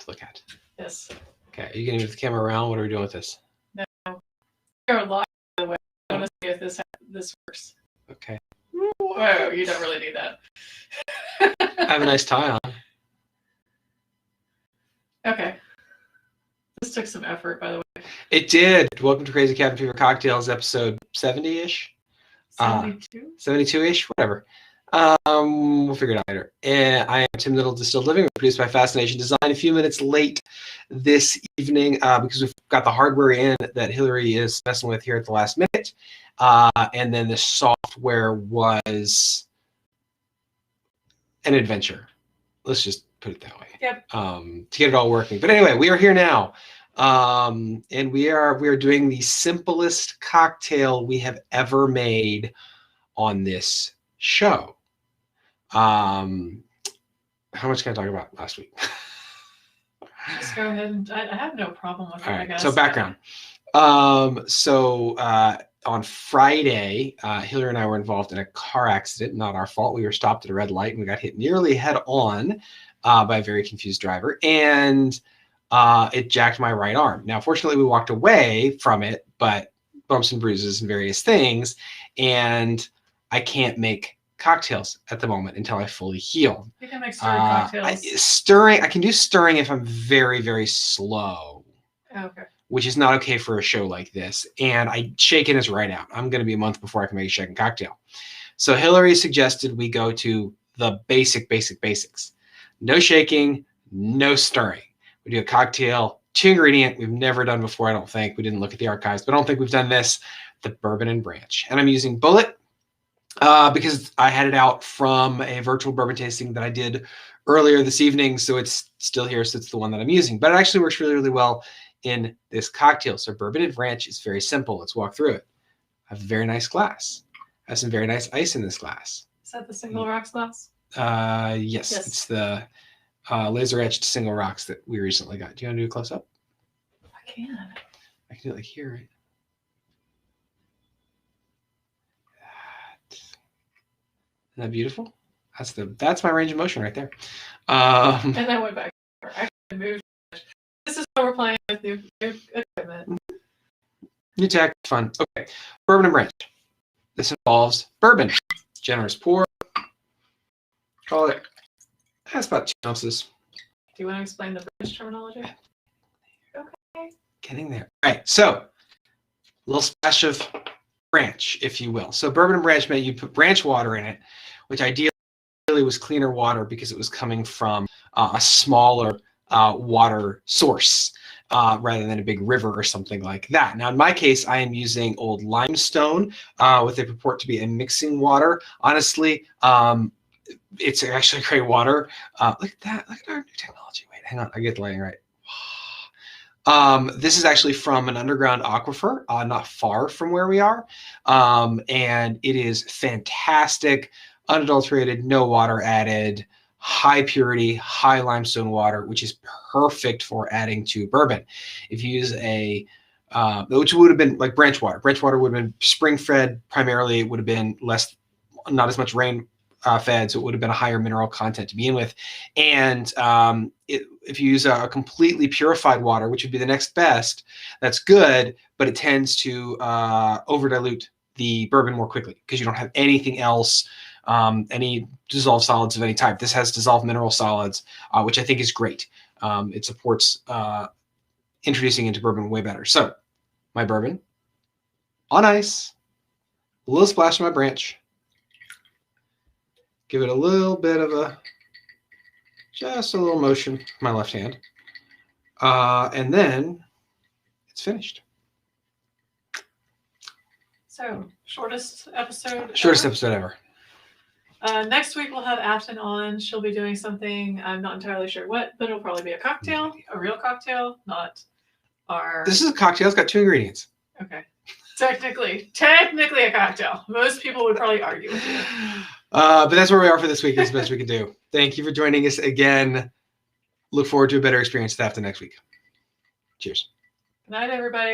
to look at. Yes. Okay, are you going to move the camera around? What are we doing with this? No. You're live, by the way. I want to see if this works. Okay. Whoa, you don't really need that. I have a nice tie on. Okay. This took some effort, by the way. It did. Welcome to Crazy Cabin Fever Cocktails, episode 70-ish. 72? 72-ish, whatever. We'll figure it out later. And I am Tim Knittel, Distilled Living, produced by Fascination Design. A few minutes late this evening because we've got the hardware in that Hillary is messing with here at the last minute. And then the software was an adventure. Let's just put it that way. Yep. To get it all working. But anyway, we are here now. And we are doing the simplest cocktail we have ever made on this show. How much can I talk about last week? Just go ahead and I have no problem with it. All right, I guess. so background. On Friday, Hillary and I were involved in a car accident. Not our fault. We were stopped at a red light and we got hit nearly head on by a very confused driver. And it jacked my right arm. Now, fortunately, we walked away from it, but bumps and bruises and various things. And I can't make cocktails at the moment until I fully heal. You can make stirring cocktails. I can do stirring if I'm very, very slow. Okay. Which is not okay for a show like this. And shaken is right out. I'm going to be a month before I can make a shaken cocktail. So Hillary suggested we go to the basics. No shaking, no stirring. We do a cocktail, 2 ingredient we've never done before, I don't think. We didn't look at the archives, but I don't think we've done this. The bourbon and branch. And I'm using Bullet because I had it out from a virtual bourbon tasting that I did earlier this evening. So it's still here. So it's the one that I'm using. But it actually works really, really well in this cocktail. So bourbon and branch is very simple. Let's walk through it. I have a very nice glass. I have some very nice ice in this glass. Is that the single rocks glass? Yes. It's the laser etched single rocks that we recently got. Do you want to do a close up? I can. I can do it like here, right? Isn't that beautiful? That's my range of motion right there. And then went back. I moved. This is how we're playing with new equipment. New tech, fun. Okay, bourbon and branch. This involves bourbon. Generous pour. Call it. That's about 2 ounces. Do you want to explain the branch terminology? Okay. Getting there. All right, so a little splash of branch, if you will. So bourbon and branch meant you put branch water in it, which ideally was cleaner water because it was coming from a smaller water source rather than a big river or something like that. Now, in my case, I am using old limestone with a purport to be a mixing water. Honestly, it's actually great water. Look at that. Look at our new technology. Wait, hang on. I get the lighting right. This is actually from an underground aquifer, not far from where we are. And it is fantastic, unadulterated, no water added, high purity, high limestone water, which is perfect for adding to bourbon. If you use which would have been like branch water. Branch water would have been spring fed primarily. It would have been not as much rain fed, so it would have been a higher mineral content to begin with. And if you use a completely purified water, which would be the next best, that's good, but it tends to over dilute the bourbon more quickly because you don't have anything else, any dissolved solids of any type. This has dissolved mineral solids, which I think is great. It supports introducing into bourbon way better. So my bourbon on ice, a little splash of my branch. Give it a little bit of just a little motion with my left hand. And then it's finished. So, shortest episode ever. Next week we'll have Afton on. She'll be doing something. I'm not entirely sure what, but it'll probably be a cocktail, a real cocktail, not our... This is a cocktail. It's got 2 ingredients. Okay. Technically a cocktail. Most people would probably argue with you. But that's where we are for this week. It's the best we can do. Thank you for joining us again. Look forward to a better experience after next week. Cheers. Good night, everybody.